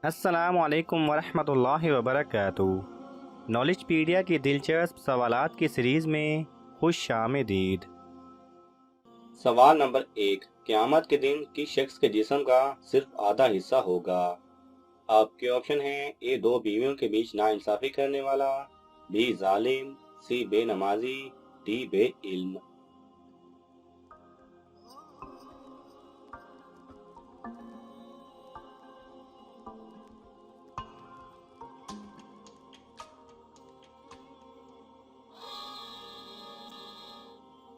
السلام علیکم ورحمۃ اللہ وبرکاتہ۔ نالج پیڈیا کی دلچسپ سوالات کی سیریز میں خوش آمدید۔ سوال نمبر 1، قیامت کے دن کس شخص کے جسم کا صرف آدھا حصہ ہوگا؟ آپ کے آپشن ہیں: اے دو بیویوں کے بیچ ناانصافی کرنے والا، بی ظالم، سی بے نمازی، ڈی بے علم۔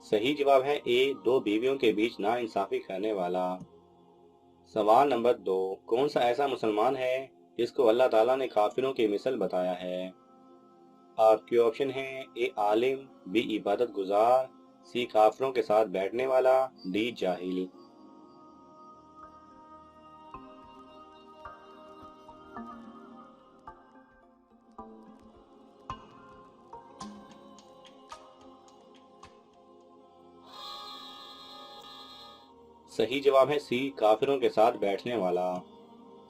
صحیح جواب ہے اے دو بیویوں کے بیچ ناانصافی کرنے والا۔ سوال نمبر 2، کون سا ایسا مسلمان ہے جس کو اللہ تعالیٰ نے کافروں کی مثل بتایا ہے؟ آپ کے آپشن ہیں: اے عالم، بی عبادت گزار، سی کافروں کے ساتھ بیٹھنے والا، ڈی جاہل۔ صحیح جواب ہے سی کافروں کے ساتھ بیٹھنے والا۔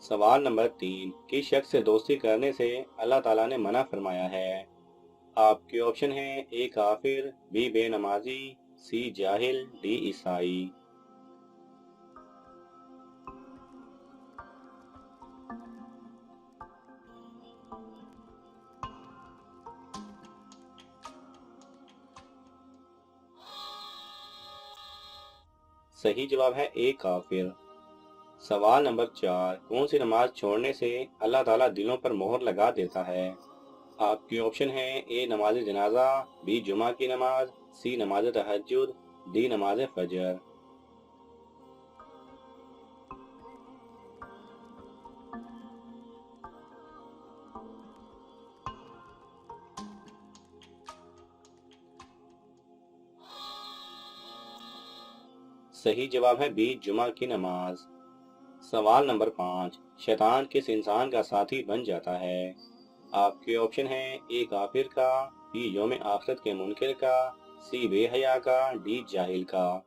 سوال نمبر 3، کس شخص سے دوستی کرنے سے اللہ تعالیٰ نے منع فرمایا ہے؟ آپ کے آپشن ہیں: اے کافر، بی بے نمازی، سی جاہل، ڈی عیسائی۔ صحیح جواب ہے اے کافر۔ سوال نمبر 4، کون سی نماز چھوڑنے سے اللہ تعالیٰ دلوں پر مہر لگا دیتا ہے؟ آپ کے آپشن ہیں: اے نماز جنازہ، بی جمعہ کی نماز، سی نماز تہجد، ڈی نماز فجر۔ صحیح جواب ہے بی جمعہ کی نماز۔ سوال نمبر 5، شیطان کس انسان کا ساتھی بن جاتا ہے؟ آپ کے آپشن ہیں: اے کافر کا، بی یوم آخرت کے منکر کا، سی بے حیا کا، ڈی جاہل کا۔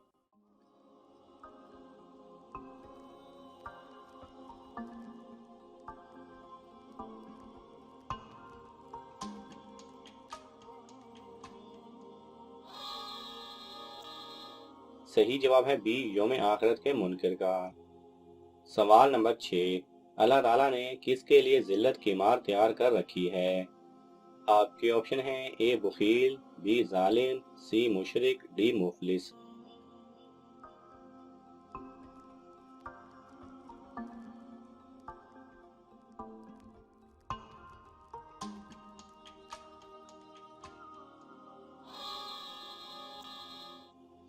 صحیح جواب ہے بی یوم آخرت کے منکر کا۔ سوال نمبر 6، اللہ تعالیٰ نے کس کے لیے ذلت کی مار تیار کر رکھی ہے؟ آپ کے آپشن ہیں: اے بخیل، بی ظالم، سی مشرک، ڈی مفلس۔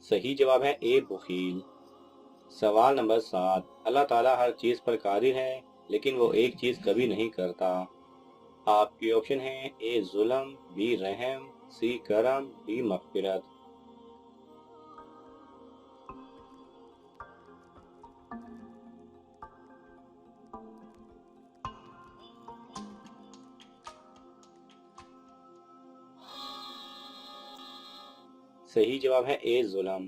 صحیح جواب ہے اے بخیل۔ سوال نمبر 7، اللہ تعالیٰ ہر چیز پر قادر ہے لیکن وہ ایک چیز کبھی نہیں کرتا۔ آپ کے آپشن ہیں: اے ظلم، بی رحم، سی کرم، ڈی مغفرت۔ صحیح جواب ہے اے ظلم۔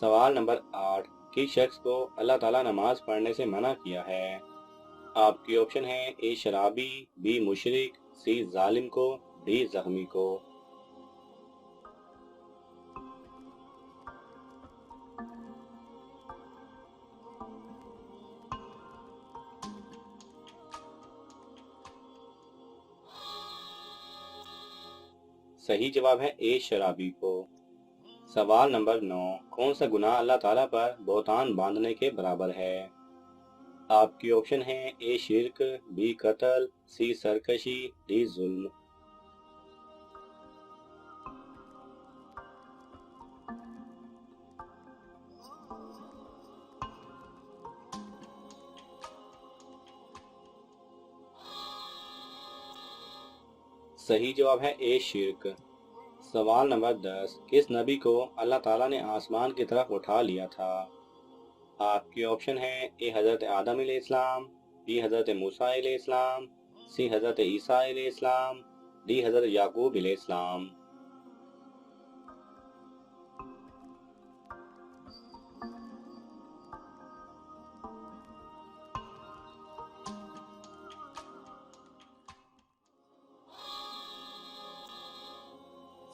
سوال نمبر 8، کس شخص کو اللہ تعالیٰ نماز پڑھنے سے منع کیا ہے؟ آپ کی آپشن ہیں: اے شرابی، بی مشرک، سی ظالم کو، ڈی زخمی کو۔ صحیح جواب ہے اے شرابی کو۔ سوال نمبر 9، کون سا گناہ اللہ تعالیٰ پر بہتان باندھنے کے برابر ہے؟ آپ کی آپشن ہیں: اے شرک، بی قتل، سی سرکشی، ڈی ظلم۔ صحیح جواب ہے اے شرک۔ سوال نمبر 10، کس نبی کو اللہ تعالیٰ نے آسمان کی طرف اٹھا لیا تھا؟ آپ کی آپشن ہیں: اے حضرت آدم علیہ السلام، بی حضرت موسیٰ علیہ السلام، سی حضرت عیسیٰ علیہ السلام، ڈی حضرت یعقوب علیہ السلام۔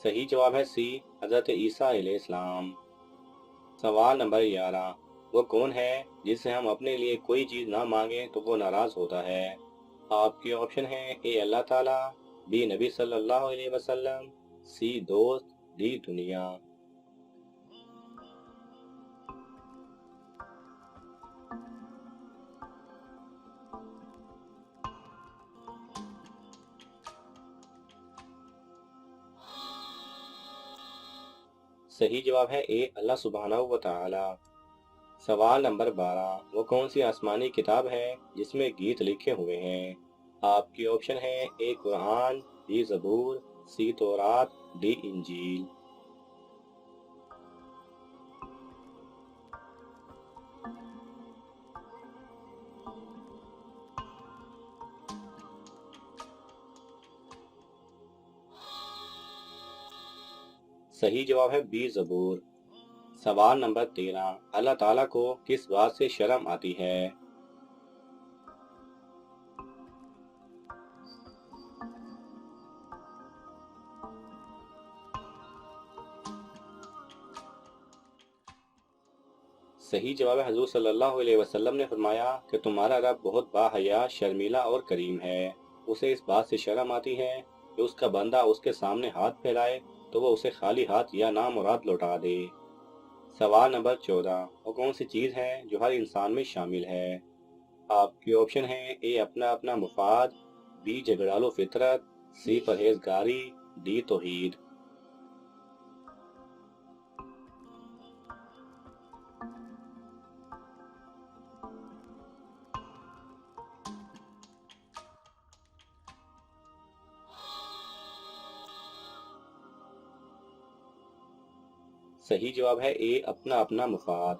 صحیح جواب ہے سی، حضرت عیسیٰ علیہ السلام۔ سوال نمبر 11، وہ کون ہے جس سے ہم اپنے لیے کوئی چیز نہ مانگیں تو وہ ناراض ہوتا ہے؟ آپ کے آپشن ہیں اے اللہ تعالیٰ، بی نبی صلی اللہ علیہ وسلم، سی دوست، ڈی دنیا۔ صحیح جواب ہے اے اللہ سبحانہ و تعالی۔ سوال نمبر 12، وہ کون سی آسمانی کتاب ہے جس میں گیت لکھے ہوئے ہیں؟ آپ کی آپشن ہے اے قرآن، بی زبور، سی تورات، ڈی انجیل۔ صحیح جواب ہے بی زبور۔ سوال نمبر 13، اللہ تعالیٰ کو کس بات سے شرم آتی ہے؟ صحیح جواب ہے حضور صلی اللہ علیہ وسلم نے فرمایا کہ تمہارا رب بہت باحیا، شرمیلا اور کریم ہے۔ اسے اس بات سے شرم آتی ہے کہ اس کا بندہ اس کے سامنے ہاتھ پھیلائے تو وہ اسے خالی ہاتھ یا نامراد لوٹا دے۔ سوال نمبر 14، وہ کون سی چیز ہے جو ہر انسان میں شامل ہے؟ آپ کے آپشن ہیں اے اپنا اپنا مفاد، بی جگڑالو فطرت، سی پرہیزگاری، ڈی توحید۔ صحیح جواب ہے اے اپنا اپنا مفاد۔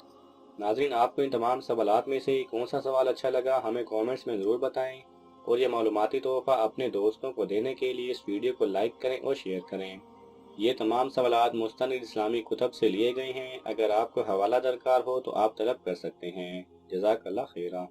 ناظرین، آپ کو ان تمام سوالات میں سے کون سا سوال اچھا لگا ہمیں کامنٹس میں ضرور بتائیں، اور یہ معلوماتی تحفہ اپنے دوستوں کو دینے کے لیے اس ویڈیو کو لائک کریں اور شیئر کریں۔ یہ تمام سوالات مستند اسلامی کتب سے لیے گئے ہیں۔ اگر آپ کو حوالہ درکار ہو تو آپ طلب کر سکتے ہیں۔ جزاک اللہ خیرہ۔